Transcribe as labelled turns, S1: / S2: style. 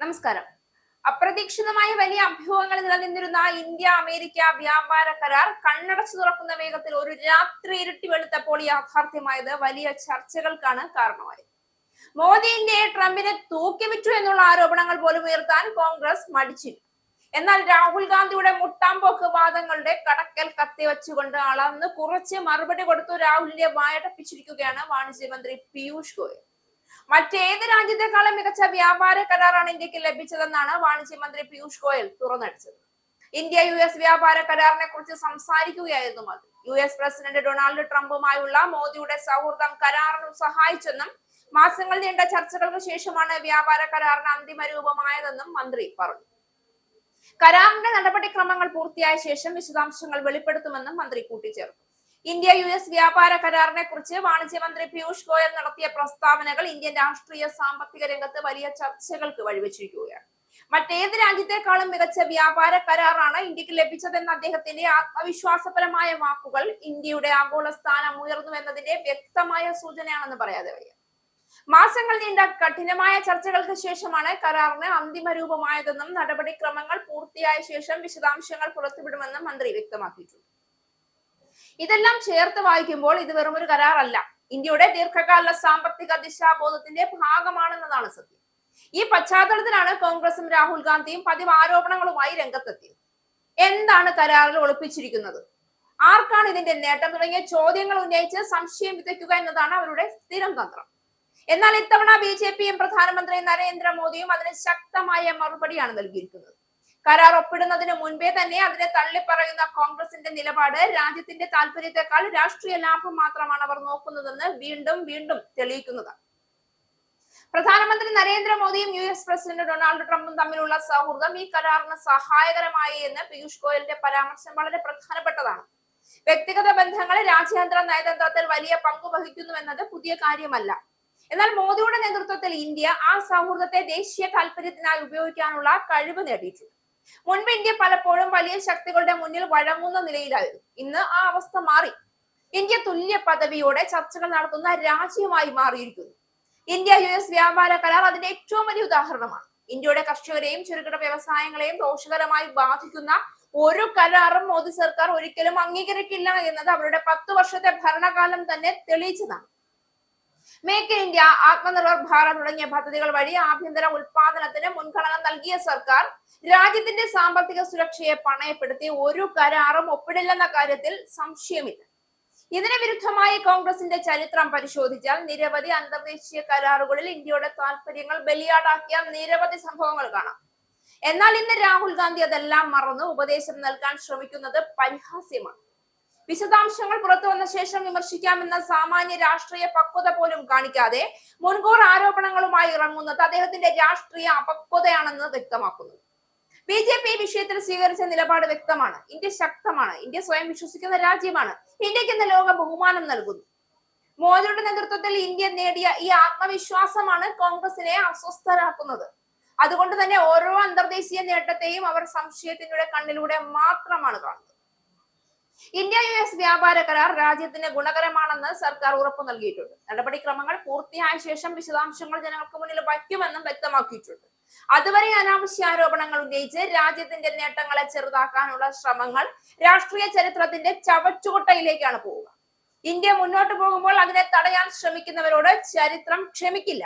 S1: നമസ്കാരം. അപ്രതീക്ഷിതമായ വലിയ അഭ്യൂഹങ്ങൾ നിലനിന്നിരുന്ന ഇന്ത്യ അമേരിക്ക വ്യാപാര കരാർ കണ്ണടച്ചു തുറക്കുന്ന വേഗത്തിൽ ഒരു രാത്രി ഇരുട്ടി വെളുത്തപ്പോൾ യാഥാർത്ഥ്യമായത് വലിയ ചർച്ചകൾക്കാണ് കാരണമായത്. മോദി ഇന്ത്യയെ ട്രംപിനെ തൂക്കിവിറ്റു എന്നുള്ള ആരോപണങ്ങൾ പോലും ഉയർത്താൻ കോൺഗ്രസ് മടിച്ചില്ല. എന്നാൽ രാഹുൽ ഗാന്ധിയുടെ മുട്ടാമ്പോക്ക് വാദങ്ങളുടെ കടക്കൽ കത്തിവെച്ചുകൊണ്ട് അളന്ന് കുറച്ച് മറുപടി കൊടുത്തു രാഹുലിന്റെ വായടപ്പിച്ചിരിക്കുകയാണ് വാണിജ്യമന്ത്രി പീയൂഷ് ഗോയൽ. മറ്റേത് രാജ്യത്തെക്കാളും മികച്ച വ്യാപാര കരാറാണ് ഇന്ത്യക്ക് ലഭിച്ചതെന്നാണ് വാണിജ്യമന്ത്രി പീയൂഷ് ഗോയൽ തുറന്നടിച്ചത്. ഇന്ത്യ US വ്യാപാര കരാറിനെ കുറിച്ച് സംസാരിക്കുകയായിരുന്നു മന്ത്രി. US പ്രസിഡന്റ് ഡൊണാൾഡ് ട്രംപുമായുള്ള മോദിയുടെ സൗഹൃദം കരാറിന് സഹായിച്ചെന്നും മാസങ്ങൾ നീണ്ട ചർച്ചകൾക്ക് ശേഷമാണ് വ്യാപാര കരാറിന് അന്തിമ രൂപമായതെന്നും മന്ത്രി പറഞ്ഞു. കരാറിന്റെ നടപടിക്രമങ്ങൾ പൂർത്തിയായ ശേഷം വിശദാംശങ്ങൾ വെളിപ്പെടുത്തുമെന്നും മന്ത്രി കൂട്ടിച്ചേർത്തു. ഇന്ത്യ US വ്യാപാര കരാറിനെ കുറിച്ച് വാണിജ്യമന്ത്രി പീയൂഷ് ഗോയൽ നടത്തിയ പ്രസ്താവനകൾ ഇന്ത്യൻ രാഷ്ട്രീയ സാമ്പത്തിക രംഗത്ത് വലിയ ചർച്ചകൾക്ക് വഴിവെച്ചിരിക്കുകയാണ്. മറ്റേത് രാജ്യത്തെക്കാളും മികച്ച വ്യാപാര കരാറാണ് ഇന്ത്യക്ക് ലഭിച്ചതെന്ന അദ്ദേഹത്തിന്റെ ആത്മവിശ്വാസപരമായ വാക്കുകൾ ഇന്ത്യയുടെ ആഗോള സ്ഥാനം ഉയർന്നു എന്നതിന്റെ വ്യക്തമായ സൂചനയാണെന്ന് പറയാതെ വയ്യ. മാസങ്ങൾ നീണ്ട കഠിനമായ ചർച്ചകൾക്ക് ശേഷമാണ് കരാറിന് അന്തിമ രൂപമായതെന്നും നടപടിക്രമങ്ങൾ പൂർത്തിയായ ശേഷം വിശദാംശങ്ങൾ പുറത്തുവിടുമെന്നും മന്ത്രി വ്യക്തമാക്കിയിട്ടുണ്ട്. ഇതെല്ലാം ചേർത്ത് വായിക്കുമ്പോൾ ഇത് വെറുമൊരു കരാറല്ല, ഇന്ത്യയുടെ ദീർഘകാല സാമ്പത്തിക ദിശാബോധത്തിന്റെ ഭാഗമാണെന്നതാണ് സത്യം. ഈ പശ്ചാത്തലത്തിലാണ് കോൺഗ്രസും രാഹുൽ ഗാന്ധിയും പതിവ് ആരോപണങ്ങളുമായി രംഗത്തെത്തിയത്. എന്താണ് കരാറിൽ ഒളിപ്പിച്ചിരിക്കുന്നത്, ആർക്കാണ് ഇതിന്റെ നേട്ടം തുടങ്ങിയ ചോദ്യങ്ങൾ ഉന്നയിച്ച് സംശയം വിതയ്ക്കുക എന്നതാണ് അവരുടെ സ്ഥിരം തന്ത്രം. എന്നാൽ ഇത്തവണ BJPയും പ്രധാനമന്ത്രി നരേന്ദ്രമോദിയും അതിന് ശക്തമായ മറുപടിയാണ് നൽകിയിരിക്കുന്നത്. കരാർ ഒപ്പിടുന്നതിന് മുൻപേ തന്നെ അതിനെ തള്ളിപ്പറയുന്ന കോൺഗ്രസിന്റെ നിലപാട് രാജ്യത്തിന്റെ താല്പര്യത്തെക്കാൾ രാഷ്ട്രീയ ലാഭം മാത്രമാണ് അവർ നോക്കുന്നതെന്ന് വീണ്ടും വീണ്ടും തെളിയിക്കുന്നതാണ്. പ്രധാനമന്ത്രി നരേന്ദ്രമോദിയും US പ്രസിഡന്റ് ഡൊണാൾഡ് ട്രംപും തമ്മിലുള്ള സൗഹൃദം ഈ കരാറിന് സഹായകരമായി എന്ന് പീയൂഷ് ഗോയലിന്റെ പരാമർശം വളരെ പ്രധാനപ്പെട്ടതാണ്. വ്യക്തിഗത ബന്ധങ്ങൾ രാജ്യാന്തര നയതന്ത്രത്തിൽ വലിയ പങ്ക് വഹിക്കുന്നുവെന്നത് പുതിയ കാര്യമല്ല. എന്നാൽ മോദിയുടെ നേതൃത്വത്തിൽ ഇന്ത്യ ആ സൗഹൃദത്തെ ദേശീയ താല്പര്യത്തിനായി ഉപയോഗിക്കാനുള്ള കഴിവ് നേടിയിട്ടുണ്ട്. മുൻപ് ഇന്ത്യ പലപ്പോഴും വലിയ ശക്തികളുടെ മുന്നിൽ വഴങ്ങുന്ന നിലയിലായിരുന്നു. ഇന്ന് ആ അവസ്ഥ മാറി. ഇന്ത്യ തുല്യ പദവിയോടെ ചർച്ചകൾ നടത്തുന്ന രാജ്യമായി മാറിയിരിക്കുന്നു. ഇന്ത്യ US വ്യാപാര കരാർ അതിന്റെ ഏറ്റവും വലിയ ഉദാഹരണമാണ്. ഇന്ത്യയുടെ കർഷകരെയും ചെറുകിട വ്യവസായങ്ങളെയും ദോഷകരമായി ബാധിക്കുന്ന ഒരു കരാറും മോദി സർക്കാർ ഒരിക്കലും അംഗീകരിക്കില്ല എന്നത് അവരുടെ 10 വർഷത്തെ ഭരണകാലം തന്നെ തെളിയിച്ചതാണ്. Make in India, Atmanirbhar Bharat തുടങ്ങിയ പദ്ധതികൾ വഴി ആഭ്യന്തര ഉൽപാദനത്തിന് മുൻഗണന നൽകിയ സർക്കാർ രാജ്യത്തിന്റെ സാമ്പത്തിക സുരക്ഷയെ പണയപ്പെടുത്തി ഒരു കരാറും ഒപ്പിടില്ലെന്ന കാര്യത്തിൽ സംശയമില്ല. ഇതിന് വിരുദ്ധമായി കോൺഗ്രസിന്റെ ചരിത്രം പരിശോധിച്ചാൽ നിരവധി അന്തർദേശീയ കരാറുകളിൽ ഇന്ത്യയുടെ താല്പര്യങ്ങൾ ബലിയാടാക്കിയ നിരവധി സംഭവങ്ങൾ കാണാം. എന്നാൽ ഇന്ന് രാഹുൽ ഗാന്ധി അതെല്ലാം മറന്ന് ഉപദേശം നൽകാൻ ശ്രമിക്കുന്നത് പരിഹാസ്യമാണ്. വിശദാംശങ്ങൾ പുറത്തു വന്ന ശേഷം വിമർശിക്കാമെന്ന സാമാന്യ രാഷ്ട്രീയ പക്വത പോലും കാണിക്കാതെ മുൻകൂർ ആരോപണങ്ങളുമായി ഇറങ്ങുന്നത് അദ്ദേഹത്തിന്റെ രാഷ്ട്രീയ അപക്വതയാണെന്ന് വ്യക്തമാക്കുന്നു. BJP വിഷയത്തിൽ സ്വീകരിച്ച നിലപാട് വ്യക്തമാണ്. ഇന്ത്യ ശക്തമാണ്, ഇന്ത്യ സ്വയം വിശ്വസിക്കുന്ന രാജ്യമാണ്, ഇന്ത്യക്ക് ഇന്ന് ലോകം ബഹുമാനം നൽകുന്നു. മോദിയുടെ നേതൃത്വത്തിൽ ഇന്ത്യ നേടിയ ഈ ആത്മവിശ്വാസമാണ് കോൺഗ്രസിനെ അസ്വസ്ഥരാക്കുന്നത്. അതുകൊണ്ട് തന്നെ ഓരോ അന്തർദേശീയ നേട്ടത്തെയും അവർ സംശയത്തിന്റെ കണ്ണിലൂടെ മാത്രമാണ് കാണുന്നത്. ഇന്ത്യ US വ്യാപാര കരാർ രാജ്യത്തിന് ഗുണകരമാണെന്ന് സർക്കാർ ഉറപ്പു നൽകിയിട്ടുണ്ട്. നടപടിക്രമങ്ങൾ പൂർത്തിയായ ശേഷം വിശദാംശങ്ങൾ ജനങ്ങൾക്ക് മുന്നിൽ വയ്ക്കുമെന്നും വ്യക്തമാക്കിയിട്ടുണ്ട്. അതുവരെ അനാവശ്യ ആരോപണങ്ങൾ ഉന്നയിച്ച് രാജ്യത്തിന്റെ നേട്ടങ്ങളെ ചെറുതാക്കാനുള്ള ശ്രമങ്ങൾ രാഷ്ട്രീയ ചരിത്രത്തിന്റെ ചവറ്റുകൊട്ടയിലേക്കാണ് പോവുക. ഇന്ത്യ മുന്നോട്ട് പോകുമ്പോൾ അതിനെ തടയാൻ ശ്രമിക്കുന്നവരോട് ചരിത്രം ക്ഷമിക്കില്ല.